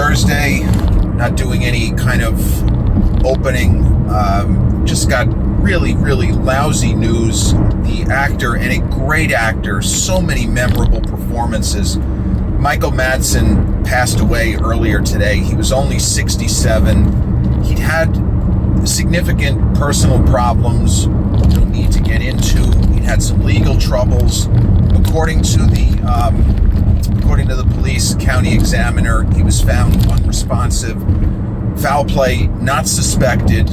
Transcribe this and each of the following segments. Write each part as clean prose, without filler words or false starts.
Thursday, not doing any kind of opening. Just got really, really lousy news. The actor, and a great actor, so many memorable performances. Michael Madsen passed away earlier today. He was only 67. He'd had significant personal problems. No need to get into. He'd had some legal troubles. According to the police county examiner, he was found unresponsive. Foul play not suspected.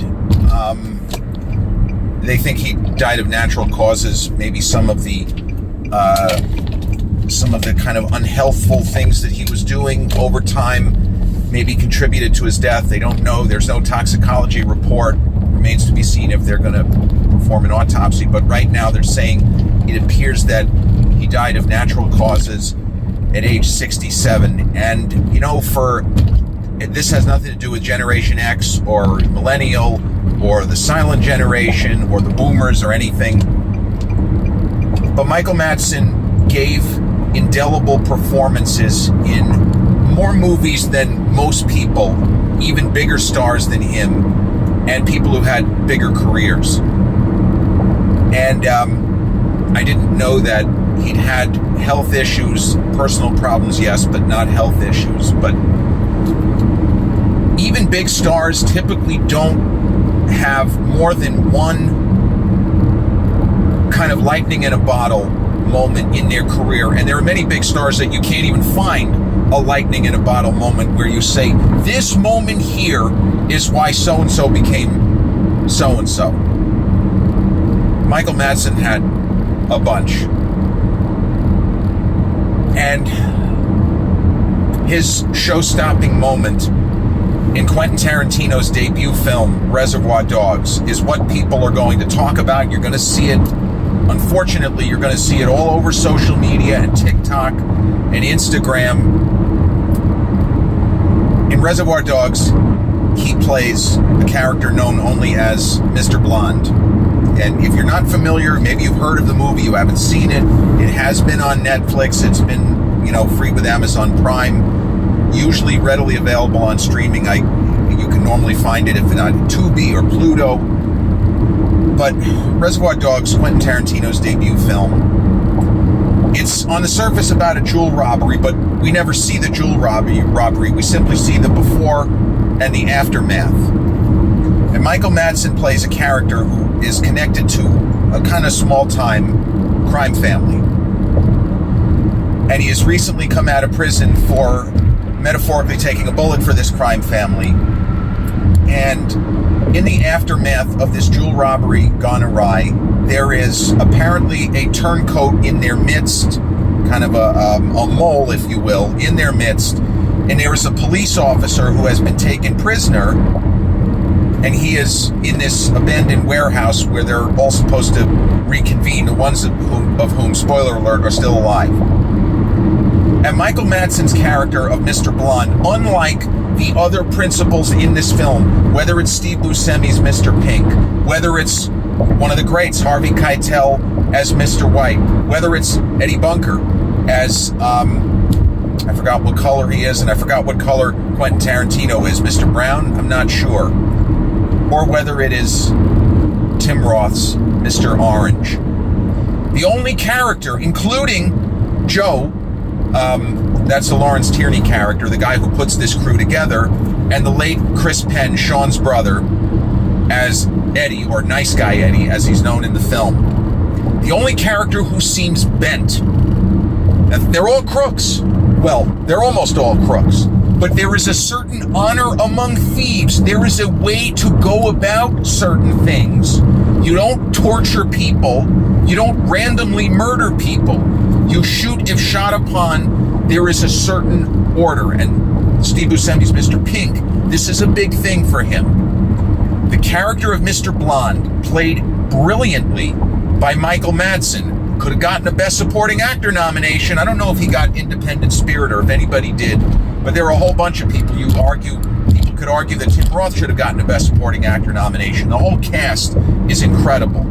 They think he died of natural causes. Maybe some of the kind of unhealthful things that he was doing over time maybe contributed to his death. They don't know. There's no toxicology report. Remains to be seen if they're going to perform an autopsy. But right now they're saying it appears that he died of natural causes at age 67. And, this has nothing to do with Generation X or Millennial or the Silent Generation or the Boomers or anything. But Michael Madsen gave indelible performances in more movies than most people, even bigger stars than him, and people who had bigger careers. And I didn't know that he'd had health issues, personal problems, yes, but not health issues. But even big stars typically don't have more than one kind of lightning in a bottle moment in their career. And there are many big stars that you can't even find a lightning in a bottle moment where you say, this moment here is why so-and-so became so-and-so. Michael Madsen had a bunch. And his show-stopping moment in Quentin Tarantino's debut film, Reservoir Dogs, is what people are going to talk about. You're going to see it. Unfortunately, you're going to see it all over social media and TikTok and Instagram. In Reservoir Dogs, he plays a character known only as Mr. Blonde. And if you're not familiar, maybe you've heard of the movie, you haven't seen it. It has been on Netflix. It's been, free with Amazon Prime. Usually readily available on streaming. You can normally find it if not Tubi or Pluto. But Reservoir Dogs, Quentin Tarantino's debut film, it's on the surface about a jewel robbery, but we never see the jewel robbery. We simply see the before and the aftermath. And Michael Madsen plays a character who is connected to a kind of small-time crime family. And he has recently come out of prison for metaphorically taking a bullet for this crime family. And in the aftermath of this jewel robbery gone awry, there is apparently a turncoat in their midst, kind of a mole, if you will, in their midst. And there is a police officer who has been taken prisoner, and he is in this abandoned warehouse where they're all supposed to reconvene, the ones of whom, spoiler alert, are still alive. And Michael Madsen's character of Mr. Blonde, unlike the other principals in this film, whether it's Steve Buscemi's Mr. Pink, whether it's one of the greats, Harvey Keitel as Mr. White, whether it's Eddie Bunker as, I forgot what color he is, and I forgot what color Quentin Tarantino is, Mr. Brown, I'm not sure, or whether it is Tim Roth's Mr. Orange. The only character, including Joe, that's the Lawrence Tierney character, the guy who puts this crew together, and the late Chris Penn, Sean's brother, as Eddie, or Nice Guy Eddie, as he's known in the film. The only character who seems bent. They're all crooks. Well, they're almost all crooks. But there is a certain honor among thieves. There is a way to go about certain things. You don't torture people. You don't randomly murder people. You shoot if shot upon. There is a certain order. And Steve Buscemi's Mr. Pink, this is a big thing for him. The character of Mr. Blonde, played brilliantly by Michael Madsen, could have gotten a Best Supporting Actor nomination. I don't know if he got Independent Spirit or if anybody did, but there are a whole bunch of people. People could argue that Tim Roth should have gotten a Best Supporting Actor nomination. The whole cast is incredible.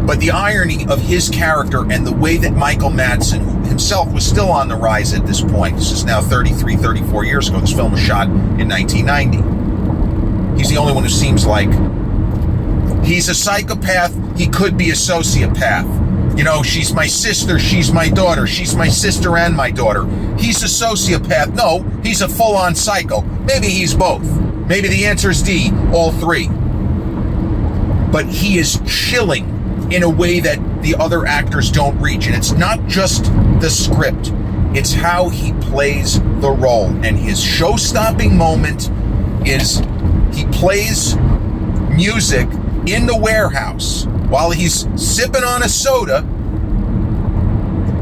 But the irony of his character and the way that Michael Madsen, who himself was still on the rise at this point, this is now 33, 34 years ago, this film was shot in 1990. He's the only one who seems like he's a psychopath. He could be a sociopath. You know, she's my sister, she's my daughter, she's my sister and my daughter. He's a sociopath. No, he's a full-on psycho. Maybe he's both. Maybe the answer is D, all three. But he is chilling in a way that the other actors don't reach. And it's not just the script, it's how he plays the role. And his show-stopping moment is he plays music in the warehouse while he's sipping on a soda,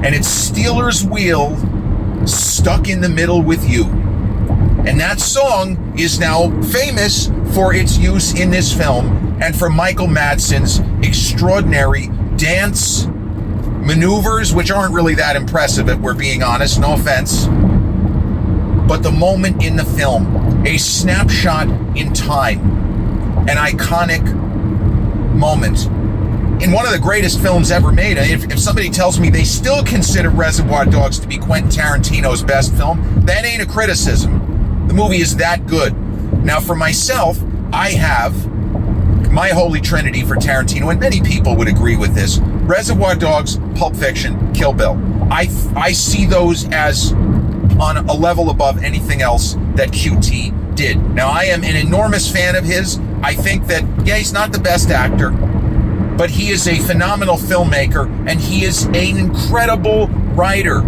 and it's Stealers Wheel, Stuck in the Middle with You. And that song is now famous for its use in this film and for Michael Madsen's extraordinary dance maneuvers, which aren't really that impressive if we're being honest, no offense. But the moment in the film, a snapshot in time, an iconic moment in one of the greatest films ever made. If somebody tells me they still consider Reservoir Dogs to be Quentin Tarantino's best film, that ain't a criticism. The movie is that good. Now, for myself, I have my holy trinity for Tarantino, and many people would agree with this: Reservoir Dogs, Pulp Fiction, Kill Bill. I see those as on a level above anything else that QT did. Now, I am an enormous fan of his. I think that, yeah, he's not the best actor, but he is a phenomenal filmmaker, and he is an incredible writer.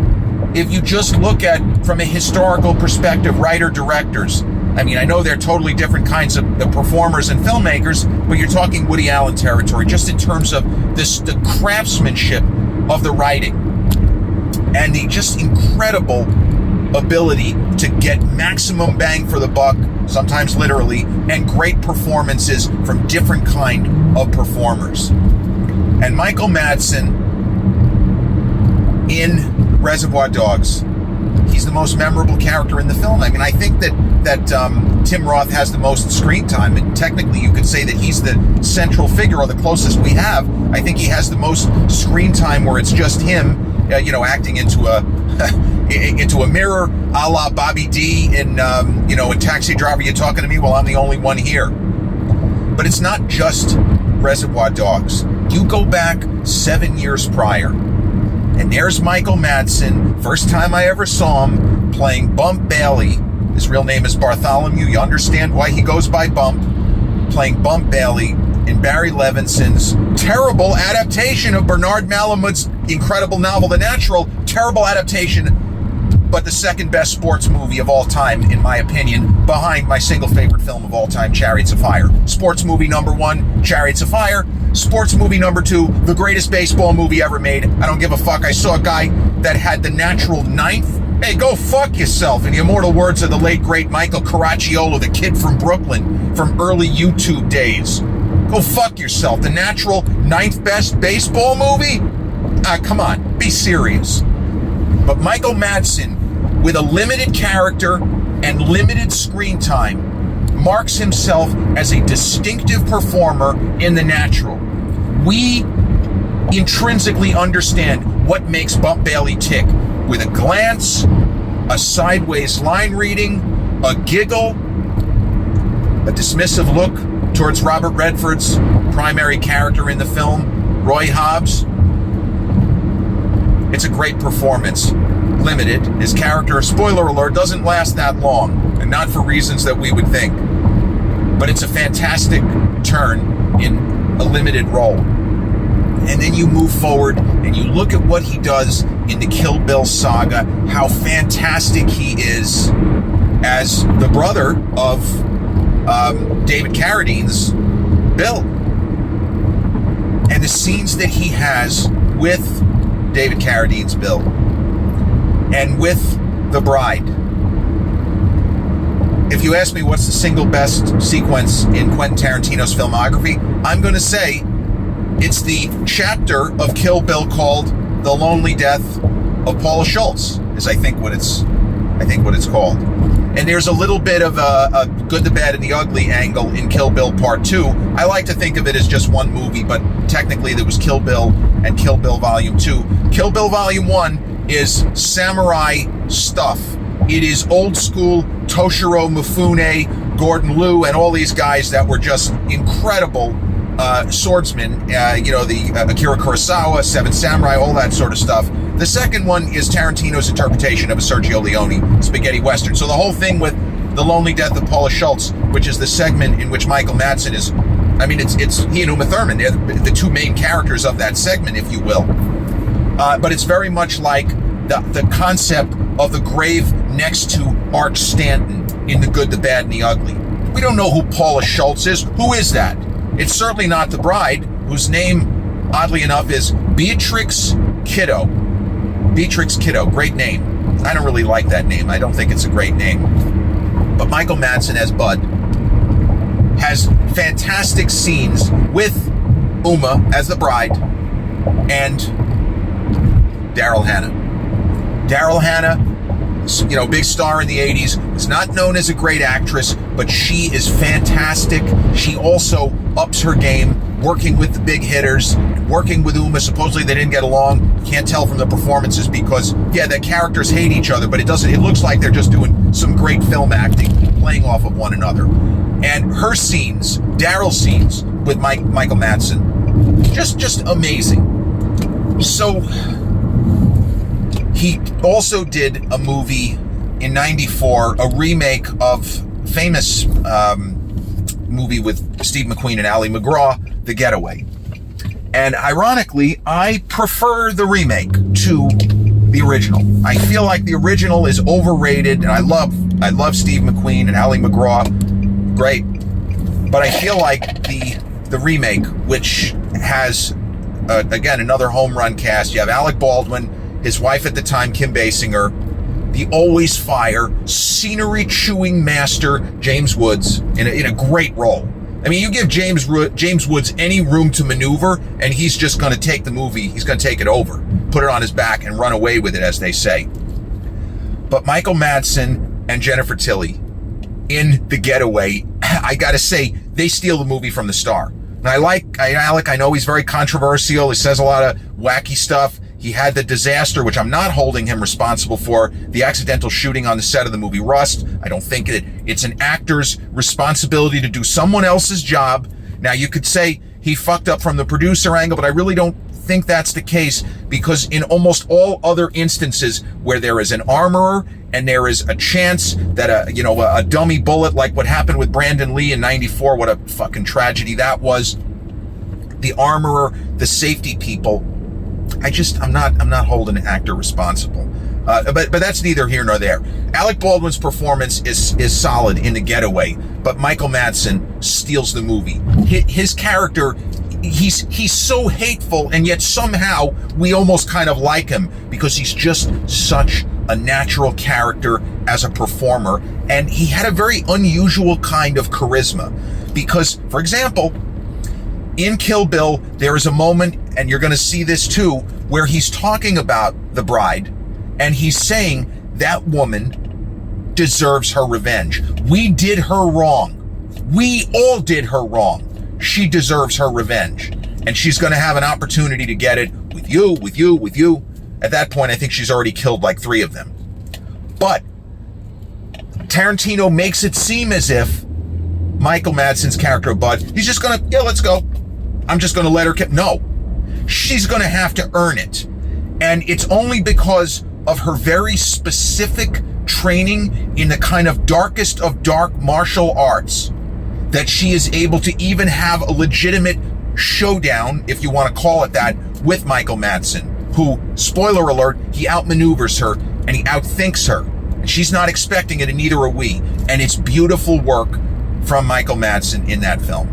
If you just look at, from a historical perspective, writer-directors, I mean, I know they're totally different kinds of the performers and filmmakers, but you're talking Woody Allen territory, just in terms of the craftsmanship of the writing and the just incredible ability to get maximum bang for the buck, sometimes literally, and great performances from different kind of performers. And Michael Madsen in Reservoir Dogs, he's the most memorable character in the film. I mean, I think that Tim Roth has the most screen time, and technically you could say that he's the central figure, or the closest we have. I think he has the most screen time where it's just him, acting into a mirror, a la Bobby D in Taxi Driver, You Talking to Me? Well, I'm the only one here. But it's not just Reservoir Dogs. You go back 7 years prior, and there's Michael Madsen, first time I ever saw him, playing Bump Bailey. His real name is Bartholomew. You understand why he goes by Bump. Playing Bump Bailey in Barry Levinson's terrible adaptation of Bernard Malamud's incredible novel, The Natural. Terrible adaptation, but the second best sports movie of all time, in my opinion, behind my single favorite film of all time, Chariots of Fire. Sports movie number one, Chariots of Fire. Sports movie number two, the greatest baseball movie ever made. I don't give a fuck. I saw a guy that had The Natural ninth. Hey, go fuck yourself, in the immortal words of the late, great Michael Caracciolo, the kid from Brooklyn, from early YouTube days. Go fuck yourself. The Natural, ninth best baseball movie? Come on, be serious. But Michael Madsen, with a limited character and limited screen time, marks himself as a distinctive performer in The Natural. We intrinsically understand what makes Bump Bailey tick. With a glance, a sideways line reading, a giggle, a dismissive look towards Robert Redford's primary character in the film, Roy Hobbs. It's a great performance. Limited. His character, spoiler alert, doesn't last that long, and not for reasons that we would think. But it's a fantastic turn in a limited role. And then you move forward and you look at what he does in the Kill Bill saga, how fantastic he is as the brother of David Carradine's Bill. And the scenes that he has with David Carradine's Bill and with the bride. If you ask me what's the single best sequence in Quentin Tarantino's filmography, I'm going to say it's the chapter of Kill Bill called The Lonely Death of Paula Schultz, is I think what it's called. And there's a little bit of a Good, the Bad, and the Ugly angle in Kill Bill Part 2. I like to think of it as just one movie, but technically there was Kill Bill and Kill Bill Volume 2. Kill Bill Volume 1 is samurai stuff. It is old school Toshiro Mifune, Gordon Liu, and all these guys that were just incredible swordsmen. The Akira Kurosawa, Seven Samurai, all that sort of stuff. The second one is Tarantino's interpretation of a Sergio Leone spaghetti western. So the whole thing with The Lonely Death of Paula Schultz, which is the segment in which Michael Madsen is, it's he and Uma Thurman. They're the two main characters of that segment, if you will. But it's very much like the concept of the grave next to Arch Stanton in The Good, the Bad, and the Ugly. We don't know who Paula Schultz is. Who is that? It's certainly not the bride, whose name, oddly enough, is Beatrix Kiddo. Beatrix Kiddo, great name. I don't really like that name. I don't think it's a great name. But Michael Madsen as Bud has fantastic scenes with Uma as the bride and Daryl Hannah. Daryl Hannah, big star in the 80s, is not known as a great actress, but she is fantastic. She also ups her game, working with the big hitters, working with Uma. Supposedly they didn't get along. Can't tell from the performances because, the characters hate each other, but it looks like they're just doing some great film acting, playing off of one another. And her scenes, Daryl's scenes with Michael Madsen, just amazing. So he also did a movie in '94, a remake of famous movie with Steve McQueen and Ali MacGraw, The Getaway. And ironically, I prefer the remake to the original. I feel like the original is overrated, and I love Steve McQueen and Ali MacGraw, great. But I feel like the remake, which has again another home run cast. You have Alec Baldwin, his wife at the time, Kim Basinger, the always fire, scenery-chewing master, James Woods, in a great role. You give James Woods any room to maneuver, and he's just going to take the movie, he's going to take it over, put it on his back, and run away with it, as they say. But Michael Madsen and Jennifer Tilly in The Getaway, I got to say, they steal the movie from the star. And Alec, I know he's very controversial, he says a lot of wacky stuff. He had the disaster, which I'm not holding him responsible for, the accidental shooting on the set of the movie Rust. I don't think it's an actor's responsibility to do someone else's job. Now, you could say he fucked up from the producer angle, but I really don't think that's the case, because in almost all other instances where there is an armorer and there is a chance that a dummy bullet, like what happened with Brandon Lee in '94, what a fucking tragedy that was, the armorer, the safety people, I'm not holding an actor responsible. But that's neither here nor there. Alec Baldwin's performance is solid in The Getaway, but Michael Madsen steals the movie. His character, he's so hateful, and yet somehow we almost kind of like him, because he's just such a natural character as a performer, and he had a very unusual kind of charisma. Because, for example, in Kill Bill, there is a moment, and you're going to see this too, where he's talking about the bride, and he's saying that woman deserves her revenge. We did her wrong. We all did her wrong. She deserves her revenge. And she's going to have an opportunity to get it with you, with you, with you. At that point, I think she's already killed like 3 of them. But Tarantino makes it seem as if Michael Madsen's character, Bud, he's just going to, let's go. I'm just going to let her kill. No, she's going to have to earn it. And it's only because of her very specific training in the kind of darkest of dark martial arts that she is able to even have a legitimate showdown, if you want to call it that, with Michael Madsen, who, spoiler alert, he outmaneuvers her and he outthinks her. And she's not expecting it, and neither are we. And it's beautiful work from Michael Madsen in that film.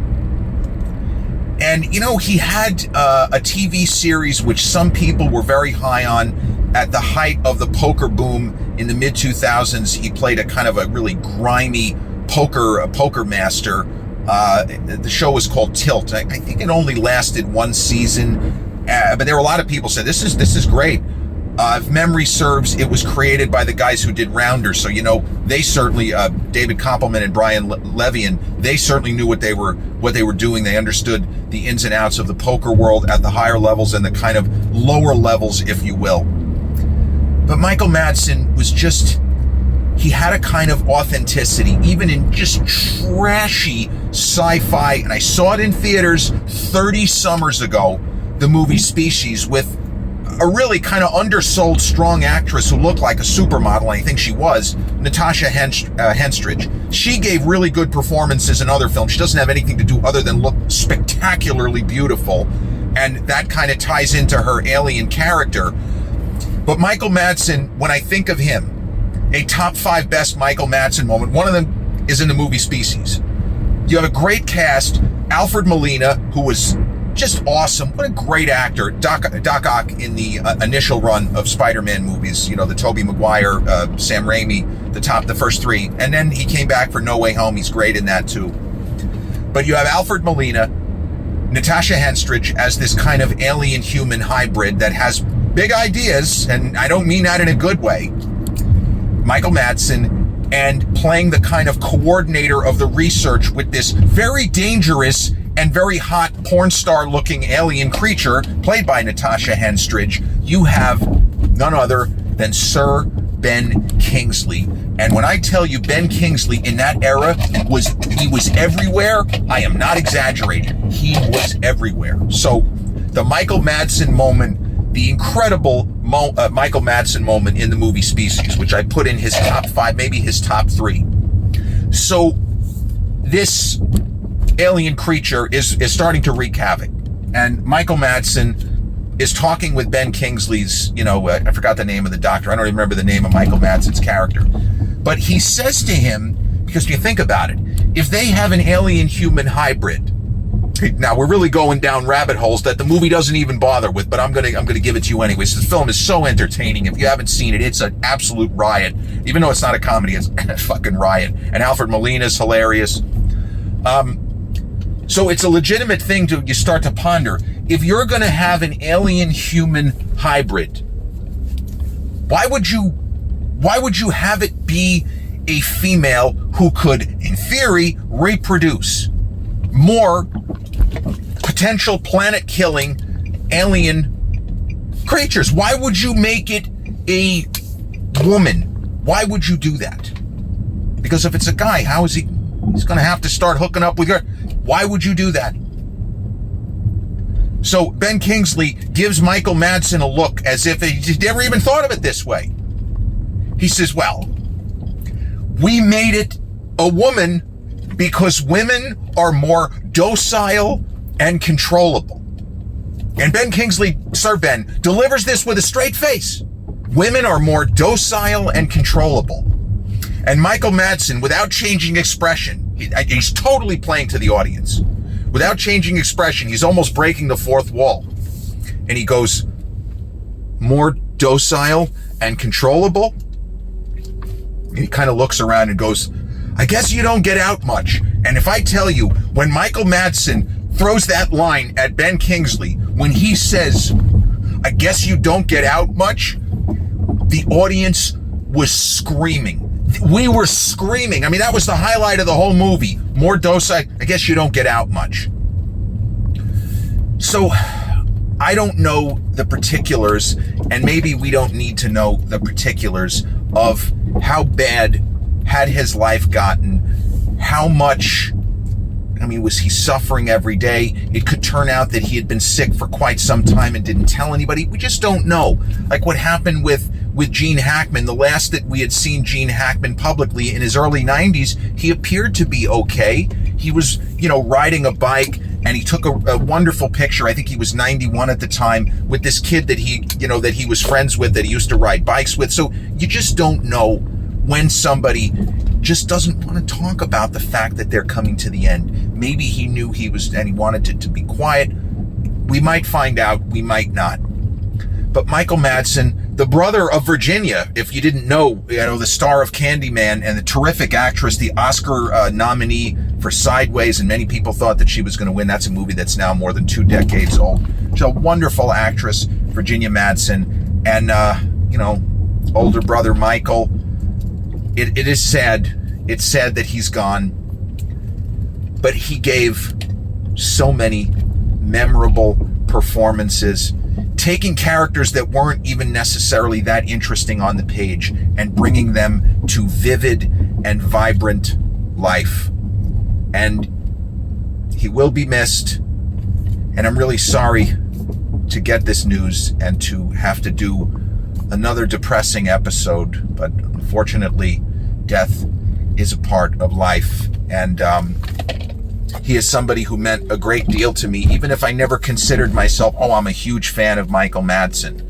And, he had a TV series which some people were very high on at the height of the poker boom in the mid-2000s. He played a kind of a really grimy poker master. The show was called Tilt. I think it only lasted 1 season, but there were a lot of people said, this is great. If memory serves, it was created by the guys who did Rounders. So, they certainly, David Koppelman and Brian Levian, they certainly knew what they were doing. They understood the ins and outs of the poker world at the higher levels and the kind of lower levels, if you will. But Michael Madsen was he had a kind of authenticity, even in just trashy sci-fi. And I saw it in theaters 30 summers ago, the movie Species, with a really kind of undersold strong actress who looked like a supermodel. I think she was Natasha Henstridge. She gave really good performances in other films. She doesn't have anything to do other than look spectacularly beautiful, and that kind of ties into her alien character. But Michael Madsen, when I think of him, a top 5 best Michael Madsen moment, one of them is in the movie Species. You have a great cast. Alfred Molina, who was just awesome. What a great actor. Doc Ock in the initial run of Spider-Man movies, the Tobey Maguire, Sam Raimi, the first 3. And then he came back for No Way Home. He's great in that too. But you have Alfred Molina, Natasha Henstridge as this kind of alien-human hybrid that has big ideas, and I don't mean that in a good way. Michael Madsen, and playing the kind of coordinator of the research with this very dangerous and very hot porn star looking alien creature played by Natasha Henstridge. You have none other than Sir Ben Kingsley. And when I tell you Ben Kingsley in that era he was everywhere, I am not exaggerating. He was everywhere. So the Michael Madsen moment, the incredible Michael Madsen moment in the movie Species, which I put in his top 5, maybe his top 3. So this alien creature is starting to wreak havoc, and Michael Madsen is talking with Ben Kingsley's, I forgot the name of the doctor. I don't even remember the name of Michael Madsen's character, but he says to him, because if you think about it, if they have an alien human hybrid, now we're really going down rabbit holes that the movie doesn't even bother with, but I'm gonna give it to you anyways. This film is so entertaining. If you haven't seen it, it's an absolute riot. Even though it's not a comedy, it's a fucking riot. And Alfred Molina is hilarious. So it's a legitimate thing you start to ponder. If you're going to have an alien-human hybrid, why would you have it be a female who could, in theory, reproduce? More potential planet-killing alien creatures. Why would you make it a woman? Why would you do that? Because if it's a guy, how is he's going to have to start hooking up with her? Why would you do that? So Ben Kingsley gives Michael Madsen a look as if he never even thought of it this way. He says, well, we made it a woman because women are more docile and controllable. And Ben Kingsley, Sir Ben, delivers this with a straight face. Women are more docile and controllable. And Michael Madsen, without changing expression, he's totally playing to the audience. Without changing expression, he's almost breaking the fourth wall. And he goes, more docile and controllable? And he kind of looks around and goes, I guess you don't get out much. And if I tell you, when Michael Madsen throws that line at Ben Kingsley, when he says, I guess you don't get out much, the audience was screaming. We were screaming. I mean, that was the highlight of the whole movie. More docile. I guess you don't get out much. So I don't know the particulars, and maybe we don't need to know the particulars of how bad had his life gotten, how much, was he suffering every day? It could turn out that he had been sick for quite some time and didn't tell anybody. We just don't know. Like what happened with Gene Hackman. The last that we had seen Gene Hackman publicly in his early 90s, he appeared to be okay. He was, riding a bike, and he took a wonderful picture. I think he was 91 at the time, with this kid that he was friends with, that he used to ride bikes with. So you just don't know when somebody just doesn't want to talk about the fact that they're coming to the end. Maybe he knew and he wanted it to be quiet. We might find out, we might not. But Michael Madsen, the brother of Virginia, if you didn't know, the star of Candyman and the terrific actress, the Oscar nominee for Sideways, and many people thought that she was going to win. That's a movie that's now more than 2 decades old. She's a wonderful actress, Virginia Madsen. And, older brother Michael, it is sad. It's sad that he's gone. But he gave so many memorable performances, taking characters that weren't even necessarily that interesting on the page and bringing them to vivid and vibrant life. And he will be missed. And I'm really sorry to get this news and to have to do another depressing episode. But unfortunately, death is a part of life. And he is somebody who meant a great deal to me, even if I never considered myself, I'm a huge fan of Michael Madsen.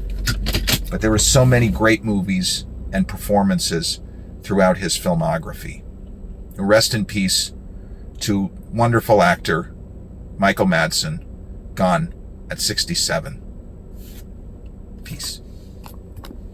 But there were so many great movies and performances throughout his filmography. Rest in peace to wonderful actor Michael Madsen, gone at 67. Peace.